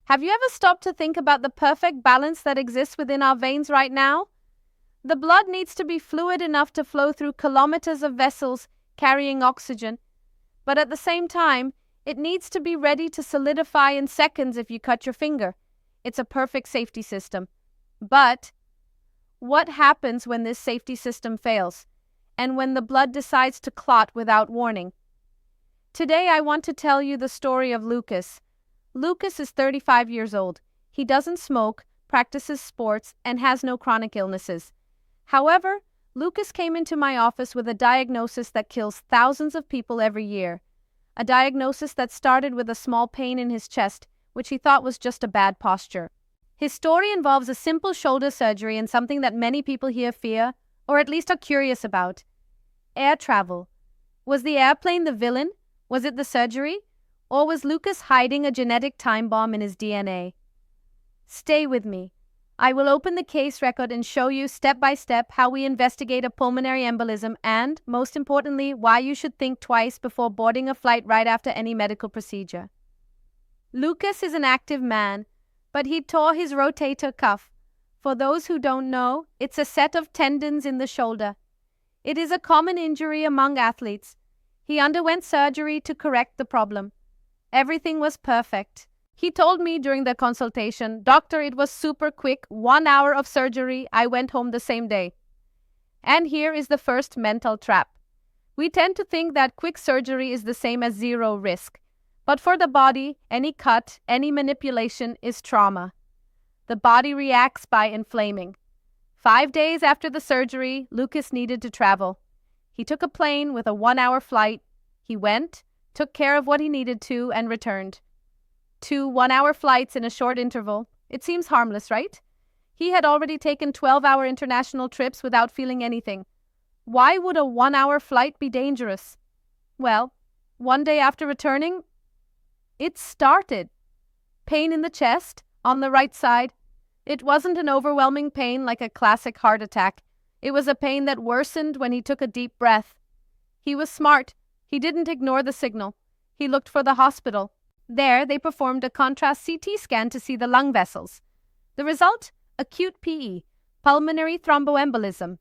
Have you ever stopped to think about the perfect balance that exists within our veins right now? The blood needs to be fluid enough to flow through kilometers of vessels carrying oxygen, but at the same time, it needs to be ready to solidify in seconds if you cut your finger. It's a perfect safety system. But what happens when this safety system fails, and when the blood decides to clot without warning? Today I want to tell you the story of Lucas. Lucas is 35 years old. He doesn't smoke, practices sports, and has no chronic illnesses. However, Lucas came into my office with a diagnosis that kills thousands of people every year. A diagnosis that started with a small pain in his chest, which he thought was just a bad posture. His story involves a simple shoulder surgery and something that many people here fear, or at least are curious about: air travel. Was the airplane the villain? Was it the surgery? Or was Lucas hiding a genetic time bomb in his DNA? Stay with me. I will open the case record and show you step by step how we investigate a pulmonary embolism and, most importantly, why you should think twice before boarding a flight right after any medical procedure. Lucas is an active man, but he tore his rotator cuff. For those who don't know, it's a set of tendons in the shoulder. It is a common injury among athletes. He underwent surgery to correct the problem. Everything was perfect. He told me during the consultation, "Doctor, it was super quick, 1 hour of surgery, I went home the same day." And here is the first mental trap. We tend to think that quick surgery is the same as zero risk. But for the body, any cut, any manipulation is trauma. The body reacts by inflaming. 5 days after the surgery, Lucas needed to travel. He took a plane with a 1-hour flight. He went, took care of what he needed to, and returned. 2 one-hour flights in a short interval. It seems harmless, right? He had already taken 12-hour international trips without feeling anything. Why would a 1-hour flight be dangerous? Well, one day after returning, it started. Pain in the chest, on the right side. It wasn't an overwhelming pain like a classic heart attack. It was a pain that worsened when he took a deep breath. He was smart. He didn't ignore the signal. He looked for the hospital. There, they performed a contrast CT scan to see the lung vessels. The result? Acute PE, pulmonary thromboembolism.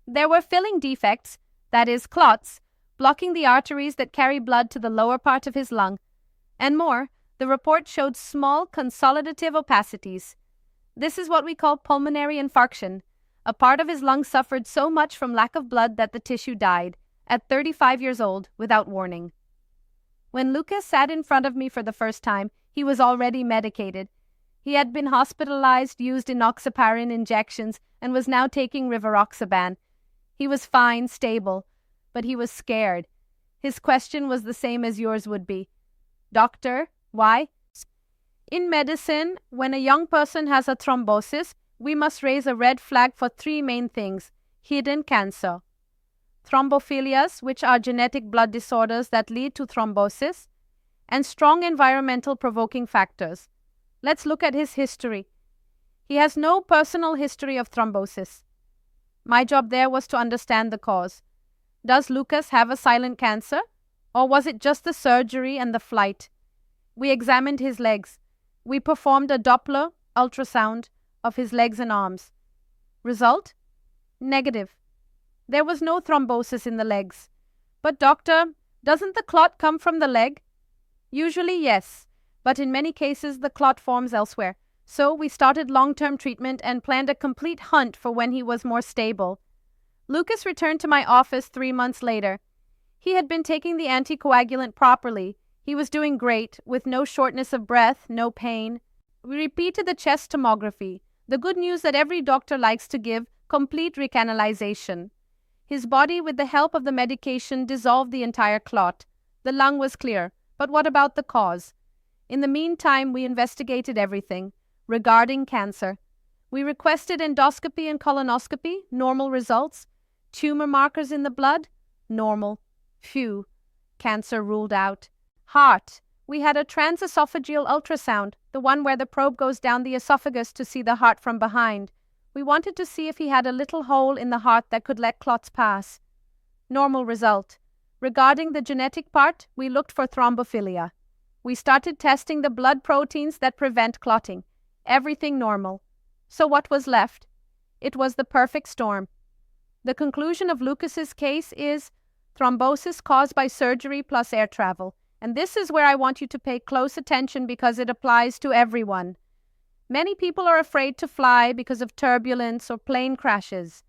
There were filling defects, that is, clots, blocking the arteries that carry blood to the lower part of his lung. And more, the report showed small consolidative opacities. This is what we call pulmonary infarction. A part of his lung suffered so much from lack of blood that the tissue died, at 35 years old, without warning. When Lucas sat in front of me for the first time, he was already medicated. He had been hospitalized, used enoxaparin injections, and was now taking rivaroxaban. He was fine, stable, but he was scared. His question was the same as yours would be. "Doctor, why?" In medicine, when a young person has a thrombosis, we must raise a red flag for 3 main things: hidden cancer, thrombophilias, which are genetic blood disorders that lead to thrombosis, and strong environmental provoking factors. Let's look at his history. He has no personal history of thrombosis. My job there was to understand the cause. Does Lucas have a silent cancer? Or was it just the surgery and the flight? We examined his legs. We performed a Doppler ultrasound of his legs and arms. Result? Negative. There was no thrombosis in the legs. But doctor, doesn't the clot come from the leg? Usually yes, but in many cases the clot forms elsewhere. So we started long-term treatment and planned a complete hunt for when he was more stable. Lucas returned to my office 3 months later. He had been taking the anticoagulant properly. He was doing great, with no shortness of breath, no pain. We repeated the chest tomography, the good news that every doctor likes to give: complete recanalization. His body, with the help of the medication, dissolved the entire clot. The lung was clear. But what about the cause? In the meantime, we investigated everything regarding cancer. We requested endoscopy and colonoscopy, normal results. Tumor markers in the blood, normal. Phew, cancer ruled out. Heart. We had a transesophageal ultrasound, the one where the probe goes down the esophagus to see the heart from behind. We wanted to see if he had a little hole in the heart that could let clots pass. Normal result. Regarding the genetic part, we looked for thrombophilia. We started testing the blood proteins that prevent clotting. Everything normal. So what was left? It was the perfect storm. The conclusion of Lucas's case is thrombosis caused by surgery plus air travel. And this is where I want you to pay close attention because it applies to everyone. Many people are afraid to fly because of turbulence or plane crashes.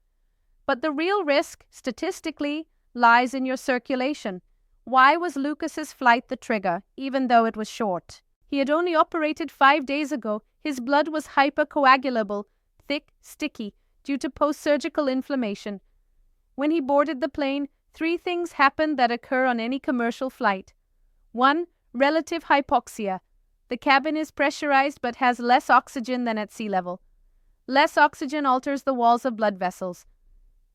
But the real risk, statistically, lies in your circulation. Why was Lucas's flight the trigger, even though it was short? He had only operated 5 days ago. His blood was hypercoagulable, thick, sticky, due to post-surgical inflammation. When he boarded the plane, 3 things happened that occur on any commercial flight. 1. Relative hypoxia. The cabin is pressurized but has less oxygen than at sea level. Less oxygen alters the walls of blood vessels.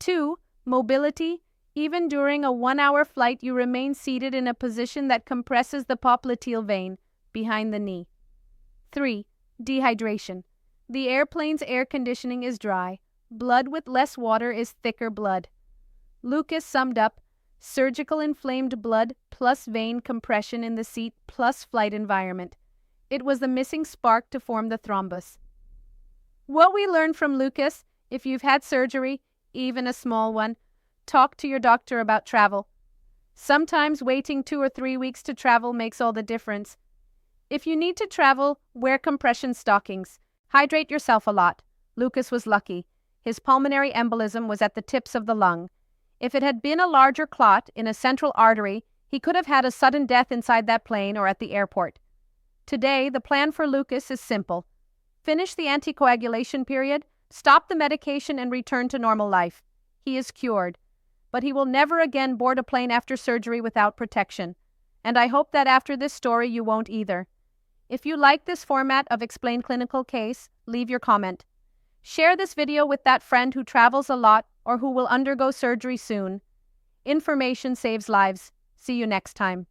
2. Mobility. Even during a 1-hour flight, you remain seated in a position that compresses the popliteal vein behind the knee. 3. Dehydration. The airplane's air conditioning is dry. Blood with less water is thicker blood. Lucas summed up, surgical inflamed blood plus vein compression in the seat plus flight environment. It was the missing spark to form the thrombus. What we learned from Lucas: if you've had surgery, even a small one, talk to your doctor about travel. Sometimes waiting 2 or 3 weeks to travel makes all the difference. If you need to travel, wear compression stockings. Hydrate yourself a lot. Lucas was lucky. His pulmonary embolism was at the tips of the lung. If it had been a larger clot in a central artery, he could have had a sudden death inside that plane or at the airport. Today, the plan for Lucas is simple. Finish the anticoagulation period, stop the medication, and return to normal life. He is cured. But he will never again board a plane after surgery without protection. And I hope that after this story you won't either. If you like this format of Explain Clinical Case, leave your comment. Share this video with that friend who travels a lot or who will undergo surgery soon. Information saves lives. See you next time.